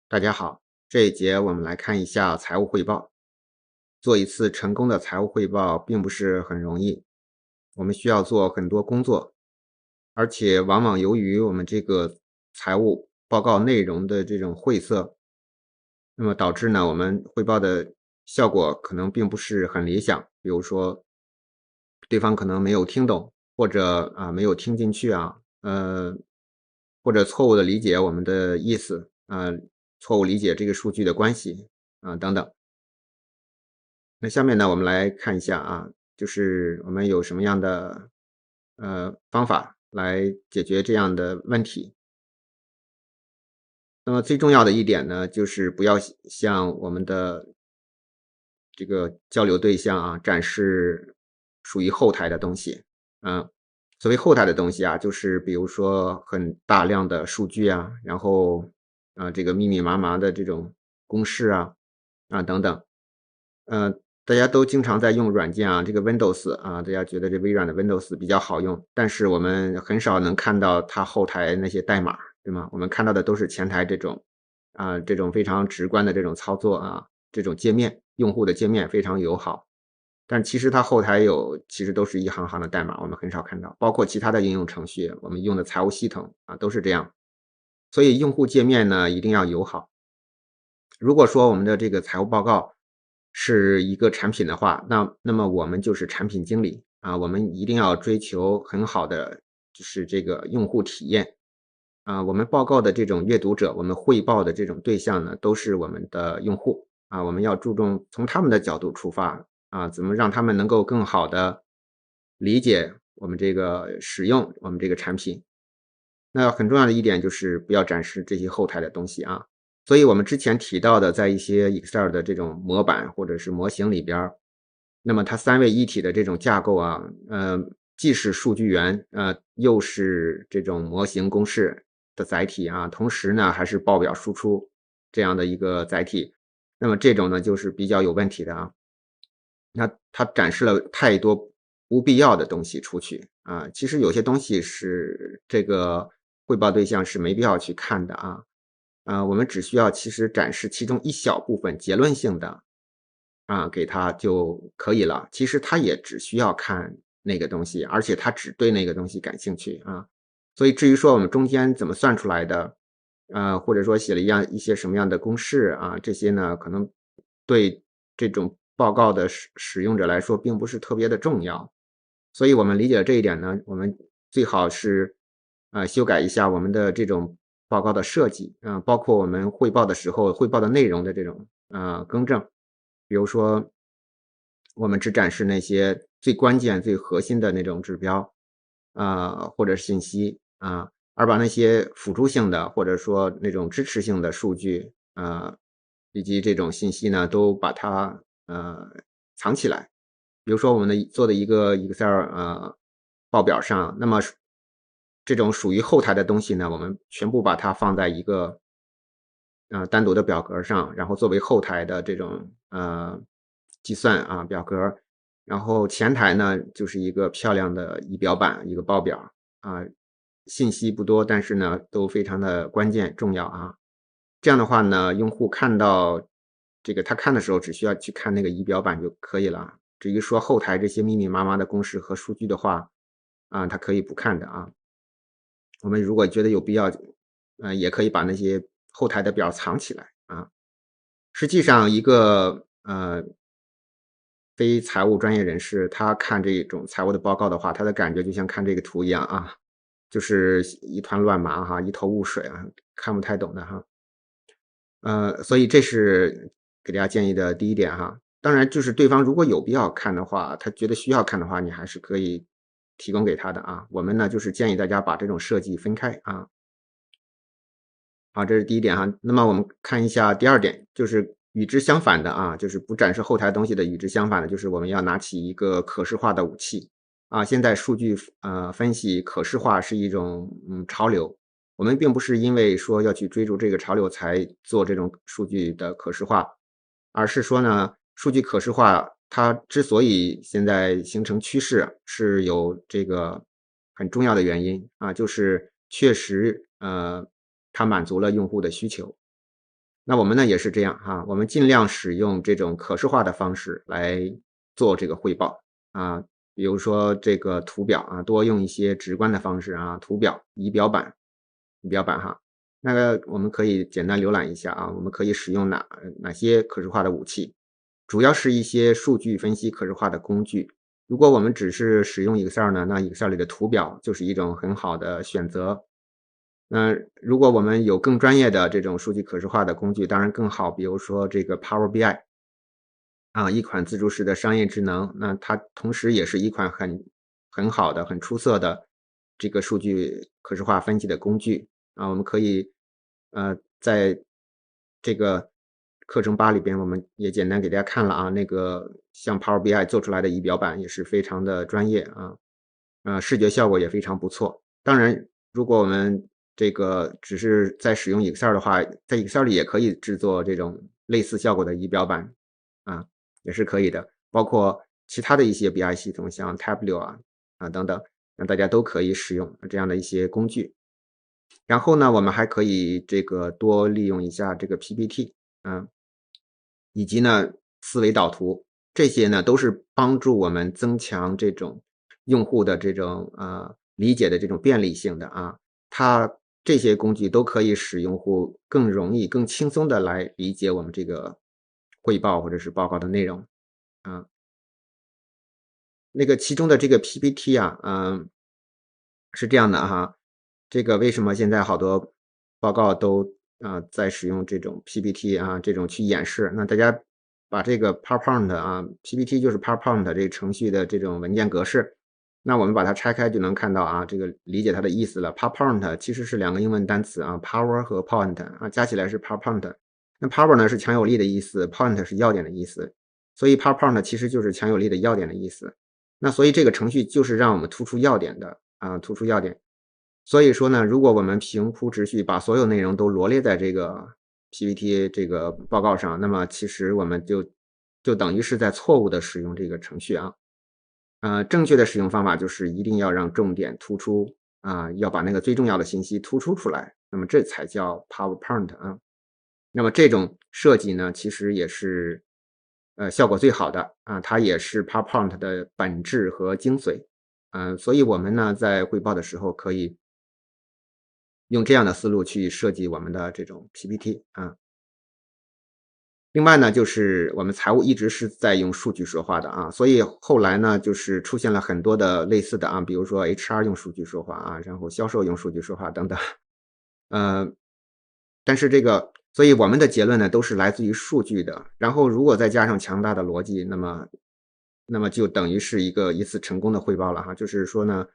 大家好，这一节我们来看一下财务汇报。做一次成功的财务汇报并不是很容易，我们需要做很多工作，而且往往由于我们这个财务报告内容的这种晦涩，那么导致呢我们汇报的效果可能并不是很理想。比如说，对方可能没有听懂，或者没有听进去或者错误的理解我们的意思错误理解这个数据的关系等等。那下面呢，我们来看一下就是我们有什么样的方法来解决这样的问题。那么最重要的一点呢，就是不要向我们的这个交流对象展示属于后台的东西。所谓后台的东西就是比如说很大量的数据然后这个密密麻麻的这种公式等等。大家都经常在用软件这个 Windows 大家觉得这微软的 Windows 比较好用，但是我们很少能看到它后台那些代码，对吗？我们看到的都是前台这种非常直观的这种操作这种界面，用户的界面非常友好。但其实它后台其实都是一行行的代码，我们很少看到，包括其他的应用程序，我们用的财务系统都是这样。所以用户界面呢一定要友好。如果说我们的这个财务报告是一个产品的话，那么我们就是产品经理我们一定要追求很好的就是这个用户体验我们报告的这种阅读者，我们汇报的这种对象呢，都是我们的用户我们要注重从他们的角度出发怎么让他们能够更好的理解我们这个使用我们这个产品。那很重要的一点就是不要展示这些后台的东西所以我们之前提到的，在一些 Excel 的这种模板或者是模型里边那么它三位一体的这种架构既是数据源又是这种模型公式的载体同时呢还是报表输出这样的一个载体。那么这种呢就是比较有问题的那它展示了太多不必要的东西出去其实有些东西是这个汇报对象是没必要去看的我们只需要其实展示其中一小部分结论性的给他就可以了。其实他也只需要看那个东西，而且他只对那个东西感兴趣所以至于说我们中间怎么算出来的或者说写了一些什么样的公式这些呢可能对这种报告的使用者来说并不是特别的重要。所以我们理解了这一点呢，我们最好是修改一下我们的这种报告的设计包括我们汇报的时候汇报的内容的这种更正。比如说我们只展示那些最关键最核心的那种指标或者是信息而把那些辅助性的或者说那种支持性的数据以及这种信息呢都把它藏起来。比如说我们做的一个 Excel 报表上，那么这种属于后台的东西呢，我们全部把它放在一个单独的表格上，然后作为后台的这种计算表格。然后前台呢就是一个漂亮的仪表板，一个报表信息不多，但是呢都非常的关键重要这样的话呢，用户看到这个他看的时候只需要去看那个仪表板就可以了。至于说后台这些密密麻麻的公式和数据的话他可以不看的我们如果觉得有必要也可以把那些后台的表藏起来实际上一个非财务专业人士，他看这种财务的报告的话，他的感觉就像看这个图一样就是一团乱麻一头雾水看不太懂的所以这是给大家建议的第一点当然就是对方如果有必要看的话，他觉得需要看的话，你还是可以提供给他的我们呢就是建议大家把这种设计分开好，这是第一点那么我们看一下第二点，就是与之相反的就是不展示后台东西的与之相反的，就是我们要拿起一个可视化的武器现在数据分析可视化是一种潮流，我们并不是因为说要去追逐这个潮流才做这种数据的可视化，而是说呢，数据可视化它之所以现在形成趋势，是有这个很重要的原因就是确实它满足了用户的需求。那我们呢也是这样哈，我们尽量使用这种可视化的方式来做这个汇报啊，比如说这个图表啊，多用一些直观的方式啊，图表、仪表板哈。那个我们可以简单浏览一下啊，我们可以使用哪些可视化的武器，主要是一些数据分析可视化的工具。如果我们只是使用 Excel 呢，那 Excel 里的图表就是一种很好的选择。如果我们有更专业的这种数据可视化的工具，当然更好，比如说这个 Power BI 啊，一款自助式的商业智能，那它同时也是一款很好的、很出色的这个数据可视化分析的工具啊。我们可以在这个课程8里边，我们也简单给大家看了啊，那个像 Power BI 做出来的仪表板也是非常的专业啊，视觉效果也非常不错。当然，如果我们这个只是在使用 Excel 的话，在 Excel 里也可以制作这种类似效果的仪表板啊，也是可以的。包括其他的一些 BI 系统，像 Tableau 等等，那大家都可以使用这样的一些工具。然后呢，我们还可以这个多利用一下这个 PPT 啊，以及呢思维导图，这些呢都是帮助我们增强这种用户的这种理解的这种便利性的啊。它这些工具都可以使用户更容易、更轻松的来理解我们这个汇报或者是报告的内容啊。那个其中的这个 PPT 啊，是这样的哈，这个为什么现在好多报告都在使用这种 PPT 啊，这种去演示？那大家把这个 PowerPoint 啊，PPT 就是 PowerPoint 这个程序的这种文件格式，那我们把它拆开就能看到啊，这个理解它的意思了。PowerPoint 其实是两个英文单词啊，Power 和 Point 啊，加起来是 PowerPoint。那 Power 呢是强有力的意思，Point 是要点的意思，所以 PowerPoint 其实就是强有力的要点的意思。那所以这个程序就是让我们突出要点的啊，突出要点。所以说呢，如果我们平铺直叙把所有内容都罗列在这个 PPT 这个报告上，那么其实我们就等于是在错误的使用这个程序啊。正确的使用方法就是一定要让重点突出啊，要把那个最重要的信息突出出来，那么这才叫 PowerPoint 啊。那么这种设计呢，其实也是效果最好的啊，它也是 PowerPoint 的本质和精髓。所以我们呢在汇报的时候可以用这样的思路去设计我们的这种 PPT 啊。另外呢，就是我们财务一直是在用数据说话的啊，所以后来呢，就是出现了很多的类似的啊，比如说 HR 用数据说话啊，然后销售用数据说话等等。呃，但是所以我们的结论呢，都是来自于数据的。然后如果再加上强大的逻辑，那么就等于是一次成功的汇报了哈。就是说呢，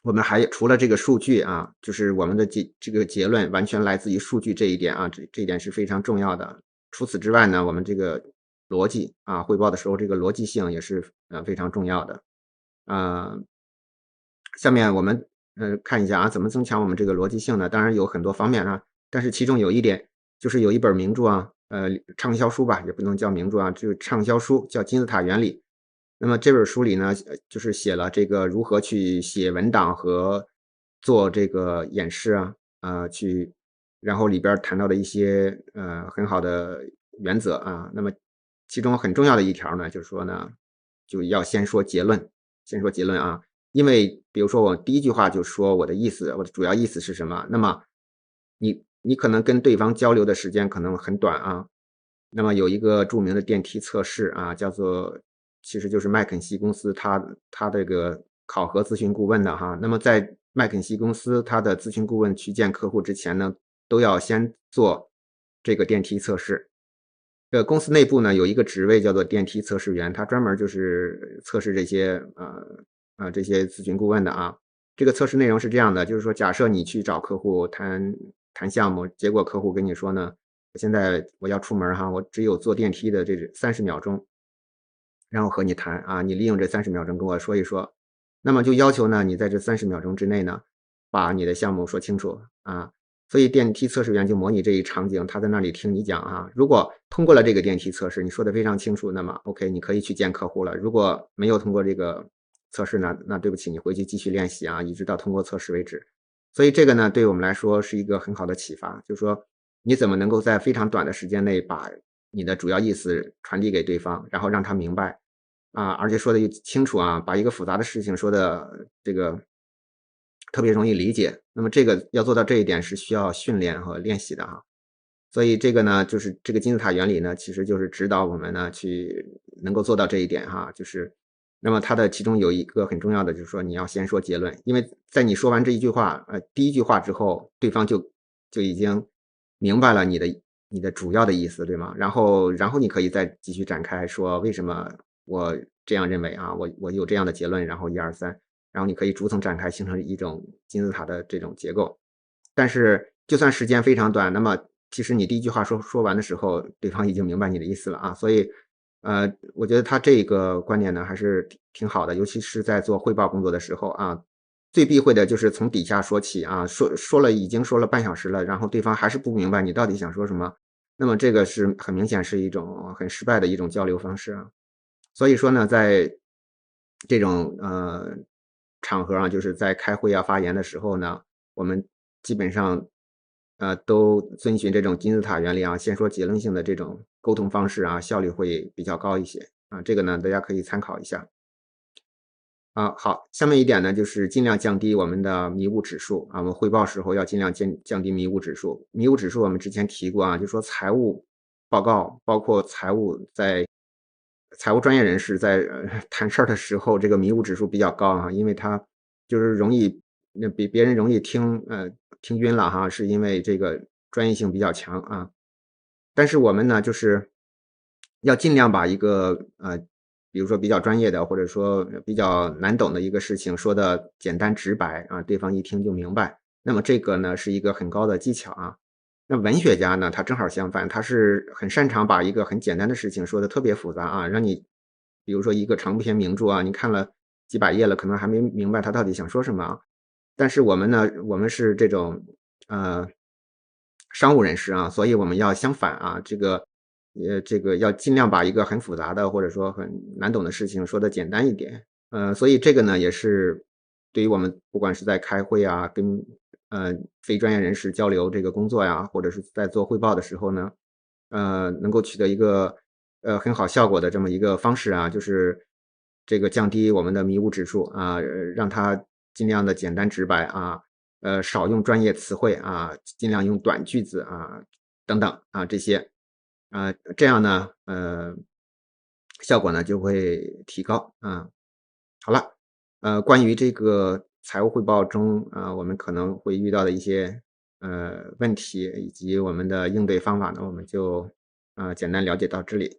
我们还除了这个数据啊，就是我们的这个结论完全来自于数据这一点啊，这一点是非常重要的。除此之外呢，我们这个逻辑啊，汇报的时候这个逻辑性也是非常重要的。呃，下面我们看一下啊，怎么增强我们这个逻辑性呢？当然有很多方面啊，但是其中有一点就是有一本名著啊，畅销书吧，也不能叫名著啊，就是畅销书叫《金字塔原理》。那么这本书里呢，就是写了这个如何去写文档和做这个演示啊，然后里边谈到的一些很好的原则啊。那么其中很重要的一条呢，就是说呢，就要先说结论，先说结论啊。因为比如说我第一句话就说我的意思，我的主要意思是什么，那么你可能跟对方交流的时间可能很短啊。那么有一个著名的电梯测试啊，其实就是麦肯锡公司它这个考核咨询顾问的哈。那么在麦肯锡公司，它的咨询顾问去见客户之前呢，都要先做这个电梯测试。公司内部呢有一个职位叫做电梯测试员，他专门就是测试这些咨询顾问的啊。这个测试内容是这样的，就是说假设你去找客户谈项目，结果客户跟你说呢，现在我要出门哈，我只有坐电梯的这30秒钟，然后和你谈啊，你利用这30秒钟跟我说一说。那么就要求呢，你在这30秒钟之内呢，把你的项目说清楚啊。所以电梯测试员就模拟这一场景，他在那里听你讲啊。如果通过了这个电梯测试，你说的非常清楚，那么 OK， 你可以去见客户了。如果没有通过这个测试呢，那对不起，你回去继续练习啊，一直到通过测试为止。所以这个呢，对我们来说是一个很好的启发，就是说你怎么能够在非常短的时间内把你的主要意思传递给对方，然后让他明白啊，而且说的清楚啊，把一个复杂的事情说的这个特别容易理解。那么这个要做到这一点是需要训练和练习的啊。所以这个呢，就是这个金字塔原理呢，其实就是指导我们呢去能够做到这一点哈，就是那么它的其中有一个很重要的就是说你要先说结论，因为在你说完这一句话，第一句话之后，对方就已经明白了你的主要的意思，对吗？然后你可以再继续展开说为什么我这样认为啊，我有这样的结论，然后一二三，然后你可以逐层展开，形成一种金字塔的这种结构。但是就算时间非常短，那么其实你第一句话说完的时候，对方已经明白你的意思了啊。所以，我觉得他这个观点呢还是挺好的，尤其是在做汇报工作的时候啊，最避讳的就是从底下说起啊，已经说了半小时了，然后对方还是不明白你到底想说什么，那么这个是很明显是一种很失败的一种交流方式啊。所以说呢，在这种场合啊，就是在开会啊发言的时候呢，我们基本上都遵循这种金字塔原理啊，先说结论性的这种沟通方式啊，效率会比较高一些啊。这个呢，大家可以参考一下。啊，好，下面一点呢，就是尽量降低我们的迷雾指数啊。我们汇报时候要尽量降低迷雾指数。迷雾指数我们之前提过啊，就说财务报告，包括财务专业人士在谈事儿的时候，这个迷雾指数比较高啊，因为他就是容易比别人容易听晕了哈，是因为这个专业性比较强啊。但是我们呢，就是要尽量把一个比如说比较专业的，或者说比较难懂的一个事情说的简单直白啊，对方一听就明白。那么这个呢是一个很高的技巧啊。那文学家呢，他正好相反，他是很擅长把一个很简单的事情说的特别复杂啊，让你比如说一个长篇名著啊，你看了几百页了，可能还没明白他到底想说什么啊。但是我们呢，我们是这种呃商务人士啊，所以我们要相反啊，这个要尽量把一个很复杂的或者说很难懂的事情说的简单一点。所以这个呢也是对于我们不管是在开会啊，跟非专业人士交流这个工作呀，或者是在做汇报的时候呢，能够取得一个很好效果的这么一个方式啊，就是这个降低我们的迷雾指数啊，让它尽量的简单直白啊，少用专业词汇啊，尽量用短句子啊，等等啊这些，这样呢，效果呢就会提高啊。好了，关于这个财务汇报中我们可能会遇到的一些问题以及我们的应对方法呢，我们就简单了解到这里。